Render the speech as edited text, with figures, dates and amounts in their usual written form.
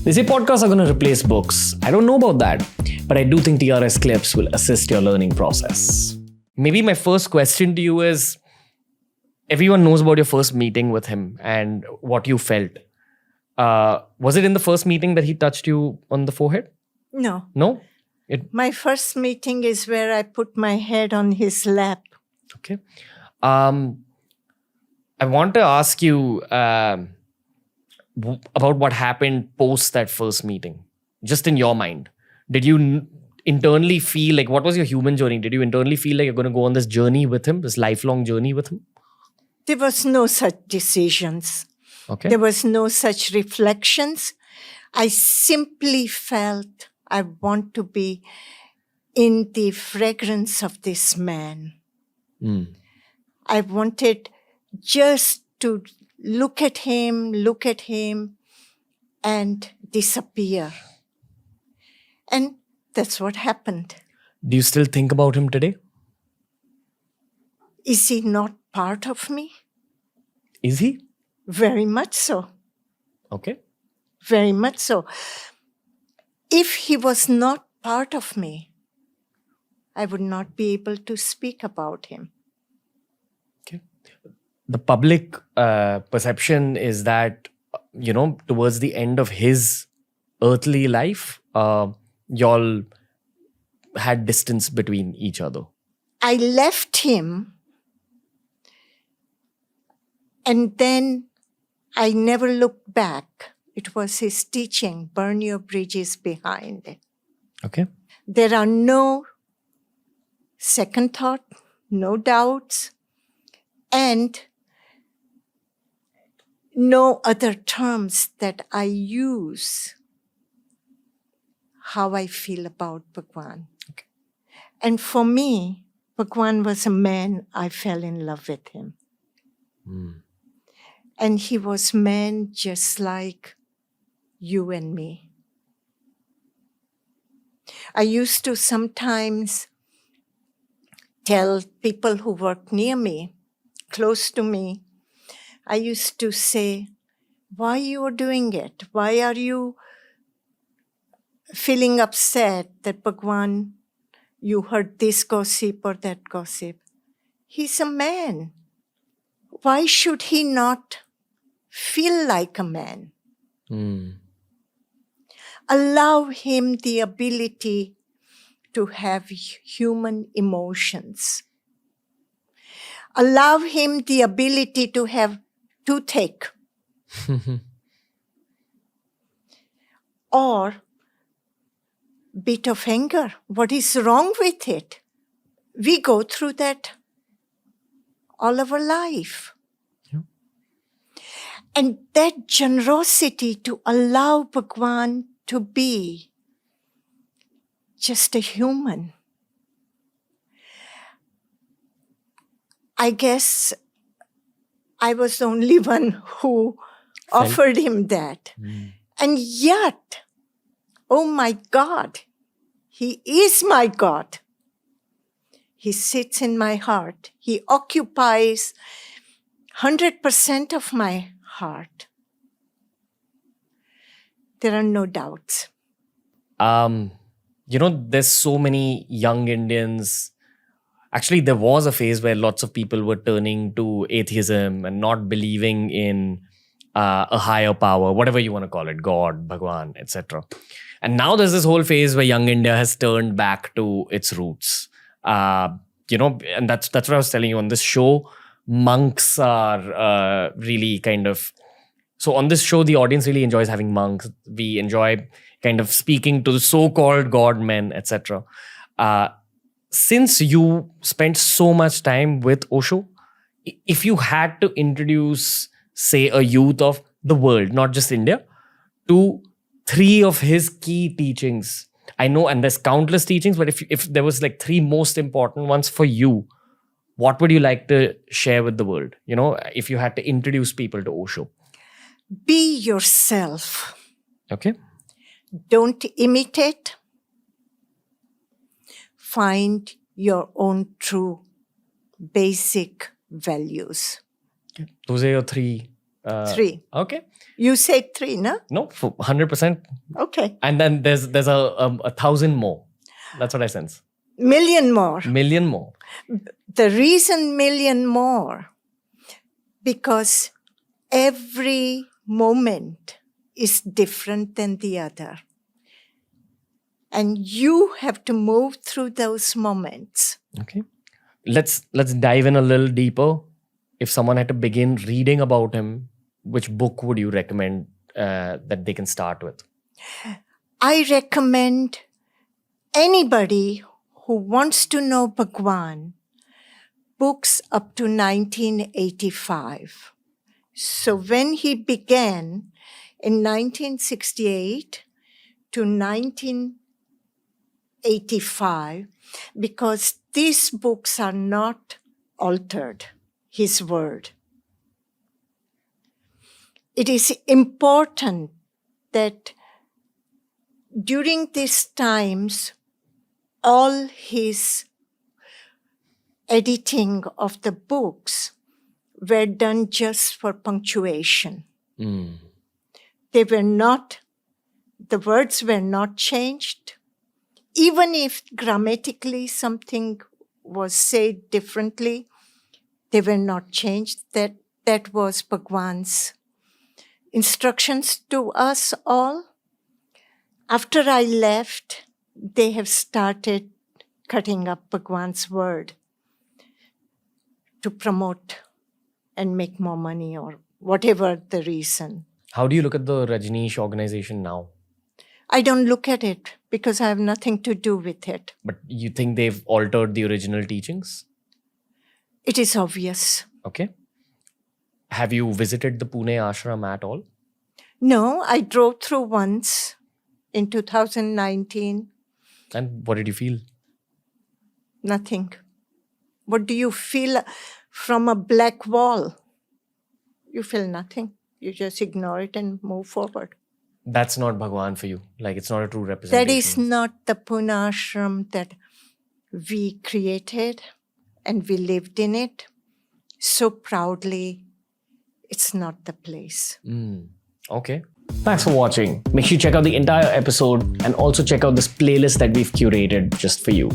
They say podcasts are going to replace books. I don't know about that, but I do think TRS clips will assist your learning process. Maybe my first question to you is, everyone knows about your first meeting with him and what you felt. Was it in the first meeting that he touched you on the forehead? No. No? My first meeting is where I put my head on his lap. Okay. I want to ask you about what happened post that first meeting, just in your mind. Did you internally feel like, what was your human journey? Did you internally feel like you're going to go on this journey with him, this lifelong journey with him? There was no such decisions. Okay. There was no such reflections. I simply felt I want to be in the fragrance of this man. I wanted just to look at him, and disappear. And that's what happened. Do you still think about him today? Is he not part of me? Is he? Very much so. Okay. Very much so. If he was not part of me, I would not be able to speak about him. Okay. The public perception is that, towards the end of his earthly life, y'all had distance between each other. I left him, and then I never looked back. It was his teaching, burn your bridges behind it. Okay. There are no second thought, no doubts, and no other terms that I use how I feel about Bhagwan. Okay. And for me, Bhagwan was a man, I fell in love with him. And he was man just like you and me. I used to sometimes tell people who work near me, close to me, I used to say, why you are doing it? Why are you feeling upset that Bhagwan, you heard this gossip or that gossip? He's a man. Why should he not feel like a man? Allow him the ability to have human emotions. Allow him the ability to have toothache. Or bit of anger. What is wrong with it? We go through that all our life. Yeah. And that generosity to allow Bhagwan to be just a human. I guess I was the only one who offered him that. And yet, oh my God, he is my God. He sits in my heart. He occupies 100% of my heart. There are no doubts. There's so many young Indians. Actually, there was a phase where lots of people were turning to atheism and not believing in a higher power, whatever you want to call it, God, Bhagwan, etc. And now there's this whole phase where young India has turned back to its roots. And that's what I was telling you on this show. Monks are really kind of... So on this show, the audience really enjoys having monks. We enjoy kind of speaking to the so-called God men, etc. Since you spent so much time with Osho, if you had to introduce, say, a youth of the world, not just India, to 3 of his key teachings, I know, and there's countless teachings, but if there was like 3 most important ones for you, what would you like to share with the world? If you had to introduce people to Osho. Be yourself. Okay. Don't imitate. Find your own true basic values. Those are your 3 3. Okay. You said 3, no? No, 100%. Okay. And then there's a 1,000 more. That's what I sense. Million more. Million more. The reason million more, because every moment is different than the other. And you have to move through those moments. Okay. Let's dive in a little deeper. If someone had to begin reading about him, which book would you recommend that they can start with? I recommend anybody who wants to know Bhagwan, books up to 1985. So when he began in 1968 to 1985, because these books are not altered, his word. It is important that during these times, all his editing of the books were done just for punctuation. They were not, the words were not changed. Even if grammatically something was said differently, they were not changed. That was Bhagwan's instructions to us all. After I left, they have started cutting up Bhagwan's word to promote and make more money or whatever the reason. How do you look at the Rajneesh organization now? I don't look at it because I have nothing to do with it. But you think they've altered the original teachings? It is obvious. Okay. Have you visited the Pune ashram at all? No, I drove through once in 2019. And what did you feel? Nothing. What do you feel from a black wall? You feel nothing. You just ignore it and move forward. That's not Bhagwan for you. Like, it's not a true representation. That is not the Pune ashram that we created and we lived in it so proudly. It's not the place. Okay. Thanks for watching. Make sure you check out the entire episode and also check out this playlist that we've curated just for you.